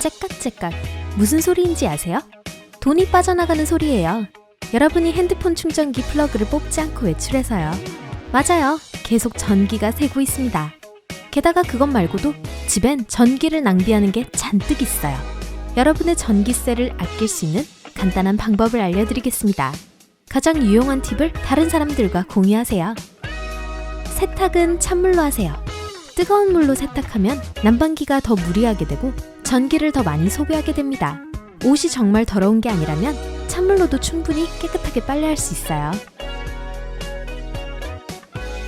째깍째깍, 무슨 소리인지 아세요? 돈이 빠져나가는 소리예요. 여러분이 핸드폰 충전기 플러그를 뽑지 않고 외출해서요. 맞아요. 계속 전기가 새고 있습니다. 게다가 그것 말고도 집엔 전기를 낭비하는 게 잔뜩 있어요. 여러분의 전기세를 아낄 수 있는 간단한 방법을 알려드리겠습니다. 가장 유용한 팁을 다른 사람들과 공유하세요. 세탁은 찬물로 하세요. 뜨거운 물로 세탁하면 난방기가 더 무리하게 되고 전기를 더 많이 소비하게 됩니다. 옷이 정말 더러운 게 아니라면 찬물로도 충분히 깨끗하게 빨래할 수 있어요.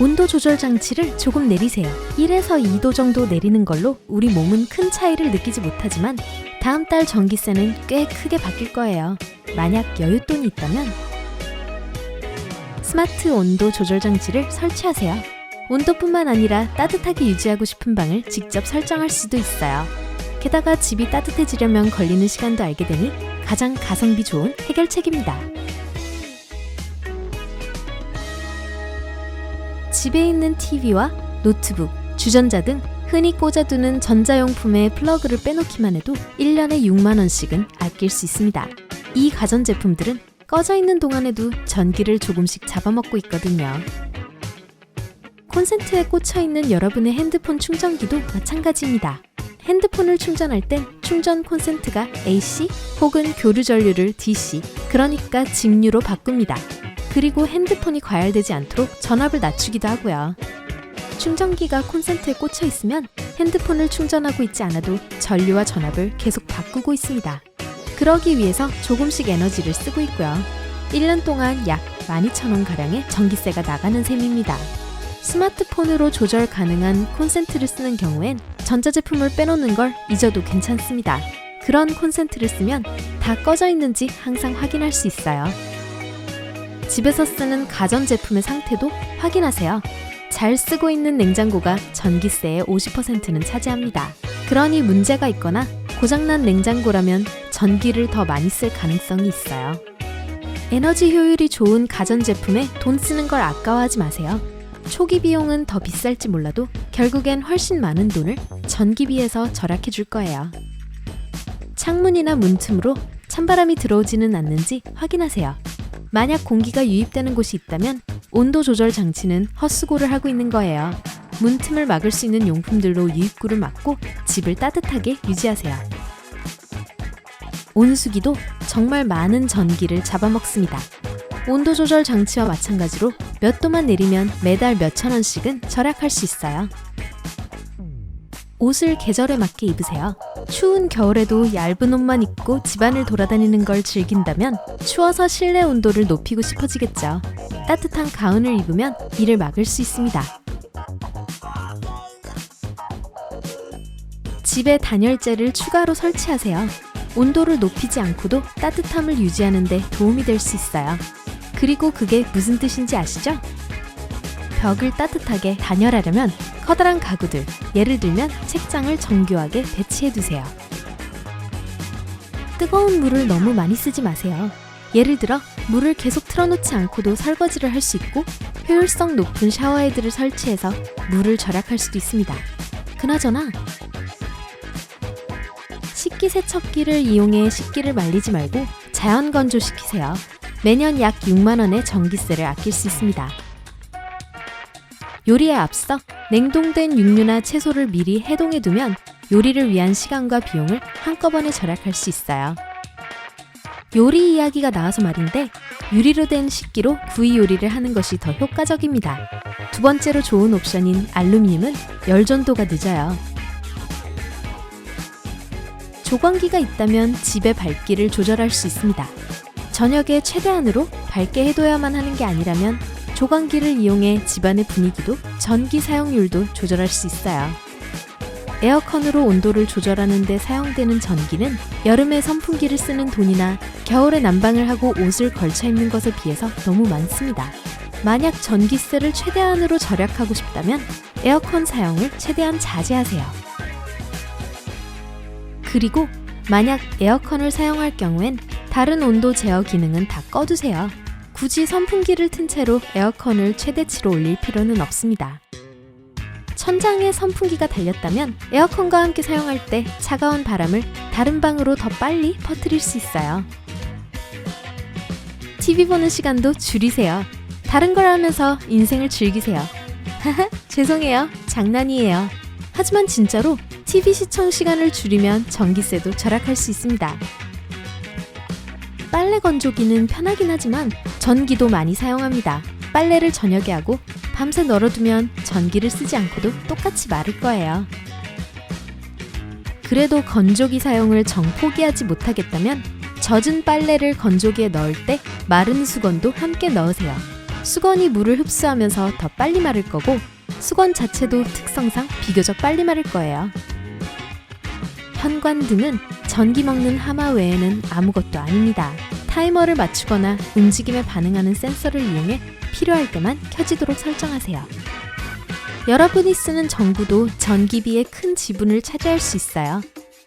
온도 조절 장치를 조금 내리세요. 1에서 2도 정도 내리는 걸로 우리 몸은 큰 차이를 느끼지 못하지만 다음 달 전기세는 꽤 크게 바뀔 거예요. 만약 여윳돈이 있다면 스마트 온도 조절 장치를 설치하세요. 온도뿐만 아니라 따뜻하게 유지하고 싶은 방을 직접 설정할 수도 있어요. 게다가 집이 따뜻해지려면 걸리는 시간도 알게 되니 가장 가성비 좋은 해결책입니다. 집에 있는 TV와 노트북, 주전자 등 흔히 꽂아두는 전자용품의 플러그를 빼놓기만 해도 1년에 6만원씩은 아낄 수 있습니다. 이 가전제품들은 꺼져 있는 동안에도 전기를 조금씩 잡아먹고 있거든요. 콘센트에 꽂혀있는 여러분의 핸드폰 충전기도 마찬가지입니다. 핸드폰을 충전할 땐 충전 콘센트가 AC 혹은 교류 전류를 DC, 그러니까 직류로 바꿉니다. 그리고 핸드폰이 과열되지 않도록 전압을 낮추기도 하고요. 충전기가 콘센트에 꽂혀 있으면 핸드폰을 충전하고 있지 않아도 전류와 전압을 계속 바꾸고 있습니다. 그러기 위해서 조금씩 에너지를 쓰고 있고요. 1년 동안 약 12,000원가량의 전기세가 나가는 셈입니다. 스마트폰으로 조절 가능한 콘센트를 쓰는 경우엔 전자제품을 빼놓는 걸 잊어도 괜찮습니다. 그런 콘센트를 쓰면 다 꺼져 있는지 항상 확인할 수 있어요. 집에서 쓰는 가전제품의 상태도 확인하세요. 잘 쓰고 있는 냉장고가 전기세의 50%는 차지합니다. 그러니 문제가 있거나 고장난 냉장고라면 전기를 더 많이 쓸 가능성이 있어요. 에너지 효율이 좋은 가전제품에 돈 쓰는 걸 아까워하지 마세요. 초기 비용은 더 비쌀지 몰라도 결국엔 훨씬 많은 돈을 전기비에서 절약해 줄 거예요. 창문이나 문틈으로 찬바람이 들어오지는 않는지 확인하세요. 만약 공기가 유입되는 곳이 있다면 온도 조절 장치는 헛수고를 하고 있는 거예요. 문틈을 막을 수 있는 용품들로 유입구를 막고 집을 따뜻하게 유지하세요. 온수기도 정말 많은 전기를 잡아먹습니다. 온도 조절 장치와 마찬가지로 몇 도만 내리면 매달 몇천 원씩은 절약할 수 있어요. 옷을 계절에 맞게 입으세요. 추운 겨울에도 얇은 옷만 입고 집안을 돌아다니는 걸 즐긴다면 추워서 실내 온도를 높이고 싶어지겠죠. 따뜻한 가운을 입으면 이를 막을 수 있습니다. 집에 단열재를 추가로 설치하세요. 온도를 높이지 않고도 따뜻함을 유지하는 데 도움이 될 수 있어요. 그리고 그게 무슨 뜻인지 아시죠? 벽을 따뜻하게 단열하려면 커다란 가구들, 예를 들면 책장을 정교하게 배치해두세요. 뜨거운 물을 너무 많이 쓰지 마세요. 예를 들어 물을 계속 틀어놓지 않고도 설거지를 할 수 있고 효율성 높은 샤워헤드를 설치해서 물을 절약할 수도 있습니다. 그나저나 식기세척기를 이용해 식기를 말리지 말고 자연 건조시키세요. 매년 약 6만 원의 전기세를 아낄 수 있습니다. 요리에 앞서 냉동된 육류나 채소를 미리 해동해두면 요리를 위한 시간과 비용을 한꺼번에 절약할 수 있어요. 요리 이야기가 나와서 말인데 유리로 된 식기로 구이 요리를 하는 것이 더 효과적입니다. 두 번째로 좋은 옵션인 알루미늄은 열전도가 늦어요. 조광기가 있다면 집의 밝기를 조절할 수 있습니다. 저녁에 최대한으로 밝게 해둬야만 하는 게 아니라면 조광기를 이용해 집안의 분위기도 전기 사용률도 조절할 수 있어요. 에어컨으로 온도를 조절하는 데 사용되는 전기는 여름에 선풍기를 쓰는 돈이나 겨울에 난방을 하고 옷을 걸쳐 입는 것에 비해서 너무 많습니다. 만약 전기세를 최대한으로 절약하고 싶다면 에어컨 사용을 최대한 자제하세요. 그리고 만약 에어컨을 사용할 경우엔 다른 온도 제어 기능은 다 꺼두세요. 굳이 선풍기를 튼 채로 에어컨을 최대치로 올릴 필요는 없습니다. 천장에 선풍기가 달렸다면 에어컨과 함께 사용할 때 차가운 바람을 다른 방으로 더 빨리 퍼뜨릴 수 있어요. TV 보는 시간도 줄이세요. 다른 걸 하면서 인생을 즐기세요. 하하, 죄송해요. 장난이에요. 하지만 진짜로 TV 시청 시간을 줄이면 전기세도 절약할 수 있습니다. 빨래 건조기는 편하긴 하지만 전기도 많이 사용합니다. 빨래를 저녁에 하고 밤새 널어두면 전기를 쓰지 않고도 똑같이 마를 거예요. 그래도 건조기 사용을 정 포기하지 못하겠다면 젖은 빨래를 건조기에 넣을 때 마른 수건도 함께 넣으세요. 수건이 물을 흡수하면서 더 빨리 마를 거고 수건 자체도 특성상 비교적 빨리 마를 거예요. 현관등은 전기 먹는 하마 외에는 아무것도 아닙니다. 타이머를 맞추거나 움직임에 반응하는 센서를 이용해 필요할 때만 켜지도록 설정하세요. 여러분이 쓰는 전구도 전기비의 큰 지분을 차지할 수 있어요.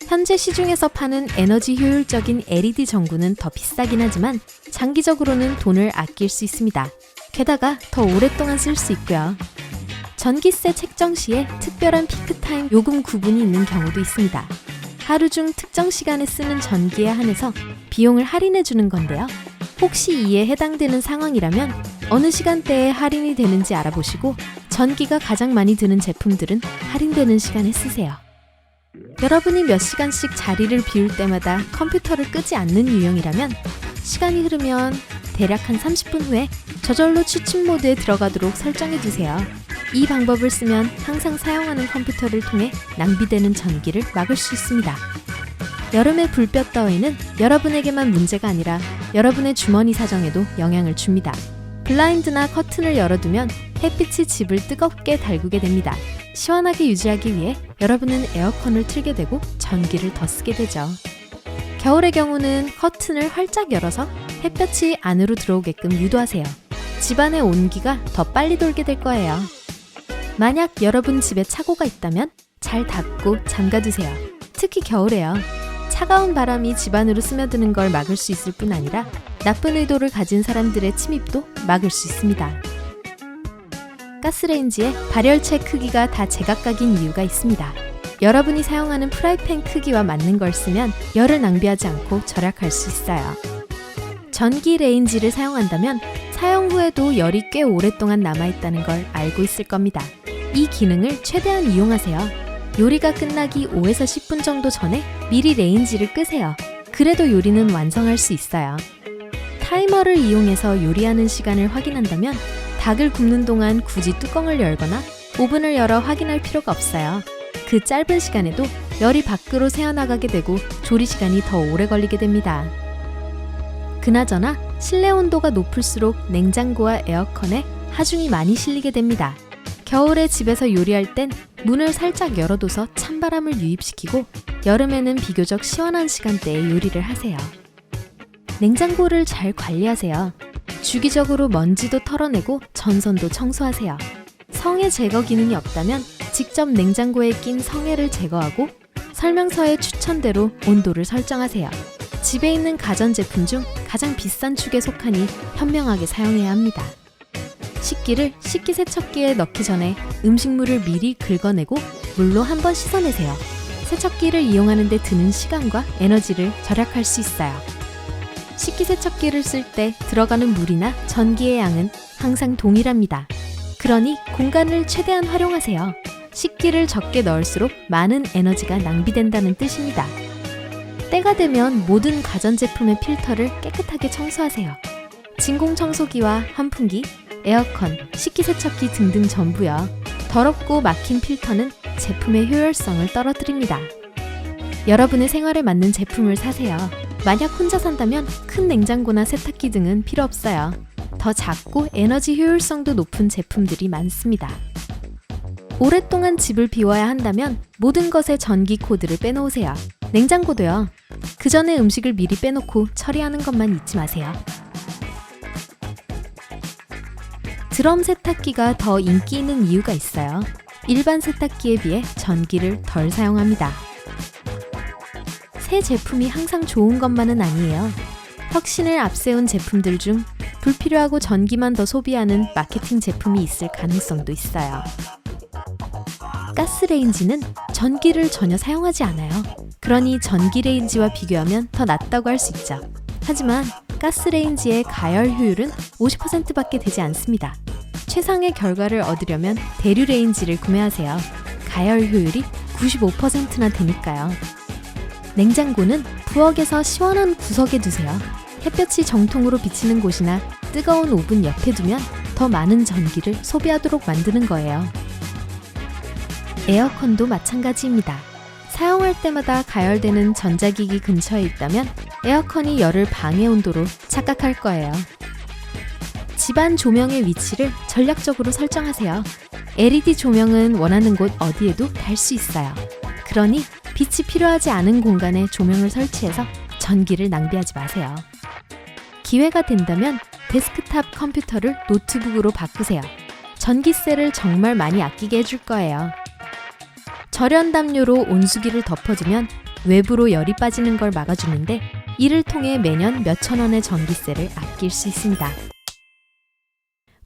현재 시중에서 파는 에너지 효율적인 LED 전구는 더 비싸긴 하지만 장기적으로는 돈을 아낄 수 있습니다. 게다가 더 오랫동안 쓸 수 있고요. 전기세 책정 시에 특별한 피크타임 요금 구분이 있는 경우도 있습니다. 하루 중 특정 시간에 쓰는 전기에 한해서 비용을 할인해 주는 건데요. 혹시 이에 해당되는 상황이라면 어느 시간대에 할인이 되는지 알아보시고 전기가 가장 많이 드는 제품들은 할인되는 시간에 쓰세요. 여러분이 몇 시간씩 자리를 비울 때마다 컴퓨터를 끄지 않는 유형이라면 시간이 흐르면 대략 한 30분 후에 저절로 취침 모드에 들어가도록 설정해 두세요. 이 방법을 쓰면 항상 사용하는 컴퓨터를 통해 낭비되는 전기를 막을 수 있습니다. 여름의 불볕더위는 여러분에게만 문제가 아니라 여러분의 주머니 사정에도 영향을 줍니다. 블라인드나 커튼을 열어두면 햇빛이 집을 뜨겁게 달구게 됩니다. 시원하게 유지하기 위해 여러분은 에어컨을 틀게 되고 전기를 더 쓰게 되죠. 겨울의 경우는 커튼을 활짝 열어서 햇볕이 안으로 들어오게끔 유도하세요. 집안의 온기가 더 빨리 돌게 될 거예요. 만약 여러분 집에 차고가 있다면 잘 닫고 잠가두세요. 특히 겨울에요. 차가운 바람이 집안으로 스며드는 걸 막을 수 있을 뿐 아니라 나쁜 의도를 가진 사람들의 침입도 막을 수 있습니다. 가스레인지의 발열체 크기가 다 제각각인 이유가 있습니다. 여러분이 사용하는 프라이팬 크기와 맞는 걸 쓰면 열을 낭비하지 않고 절약할 수 있어요. 전기 레인지를 사용한다면 사용 후에도 열이 꽤 오랫동안 남아있다는 걸 알고 있을 겁니다. 이 기능을 최대한 이용하세요. 요리가 끝나기 5에서 10분 정도 전에 미리 레인지를 끄세요. 그래도 요리는 완성할 수 있어요. 타이머를 이용해서 요리하는 시간을 확인한다면 닭을 굽는 동안 굳이 뚜껑을 열거나 오븐을 열어 확인할 필요가 없어요. 그 짧은 시간에도 열이 밖으로 새어나가게 되고 조리 시간이 더 오래 걸리게 됩니다. 그나저나 실내 온도가 높을수록 냉장고와 에어컨에 하중이 많이 실리게 됩니다. 겨울에 집에서 요리할 땐 문을 살짝 열어둬서 찬바람을 유입시키고 여름에는 비교적 시원한 시간대에 요리를 하세요. 냉장고를 잘 관리하세요. 주기적으로 먼지도 털어내고 전선도 청소하세요. 성에 제거 기능이 없다면 직접 냉장고에 낀 성에를 제거하고 설명서의 추천대로 온도를 설정하세요. 집에 있는 가전제품 중 가장 비싼 축에 속하니 현명하게 사용해야 합니다. 식기를 식기세척기에 넣기 전에 음식물을 미리 긁어내고 물로 한번 씻어내세요. 세척기를 이용하는 데 드는 시간과 에너지를 절약할 수 있어요. 식기세척기를 쓸 때 들어가는 물이나 전기의 양은 항상 동일합니다. 그러니 공간을 최대한 활용하세요. 식기를 적게 넣을수록 많은 에너지가 낭비된다는 뜻입니다. 때가 되면 모든 가전제품의 필터를 깨끗하게 청소하세요. 진공청소기와 환풍기, 에어컨, 식기세척기 등등 전부요. 더럽고 막힌 필터는 제품의 효율성을 떨어뜨립니다. 여러분의 생활에 맞는 제품을 사세요. 만약 혼자 산다면 큰 냉장고나 세탁기 등은 필요 없어요. 더 작고 에너지 효율성도 높은 제품들이 많습니다. 오랫동안 집을 비워야 한다면 모든 것의 전기 코드를 빼놓으세요. 냉장고도요. 그 전에 음식을 미리 빼놓고 처리하는 것만 잊지 마세요. 드럼 세탁기가 더 인기 있는 이유가 있어요. 일반 세탁기에 비해 전기를 덜 사용합니다. 새 제품이 항상 좋은 것만은 아니에요. 혁신을 앞세운 제품들 중 불필요하고 전기만 더 소비하는 마케팅 제품이 있을 가능성도 있어요. 가스레인지는 전기를 전혀 사용하지 않아요. 그러니 전기레인지와 비교하면 더 낫다고 할 수 있죠. 하지만 가스레인지의 가열 효율은 50%밖에 되지 않습니다. 최상의 결과를 얻으려면 대류레인지를 구매하세요. 가열 효율이 95%나 되니까요. 냉장고는 부엌에서 시원한 구석에 두세요. 햇볕이 정통으로 비치는 곳이나 뜨거운 오븐 옆에 두면 더 많은 전기를 소비하도록 만드는 거예요. 에어컨도 마찬가지입니다. 사용할 때마다 가열되는 전자기기 근처에 있다면 에어컨이 열을 방해 온도로 착각할 거예요. 집안 조명의 위치를 전략적으로 설정하세요. LED 조명은 원하는 곳 어디에도 달 수 있어요. 그러니 빛이 필요하지 않은 공간에 조명을 설치해서 전기를 낭비하지 마세요. 기회가 된다면 데스크탑 컴퓨터를 노트북으로 바꾸세요. 전기세를 정말 많이 아끼게 해줄 거예요. 절연 담요로 온수기를 덮어주면 외부로 열이 빠지는 걸 막아주는데 이를 통해 매년 몇천 원의 전기세를 아낄 수 있습니다.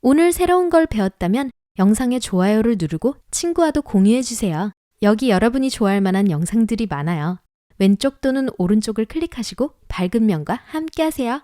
오늘 새로운 걸 배웠다면 영상에 좋아요를 누르고 친구와도 공유해주세요. 여기 여러분이 좋아할 만한 영상들이 많아요. 왼쪽 또는 오른쪽을 클릭하시고 밝은 면과 함께 하세요.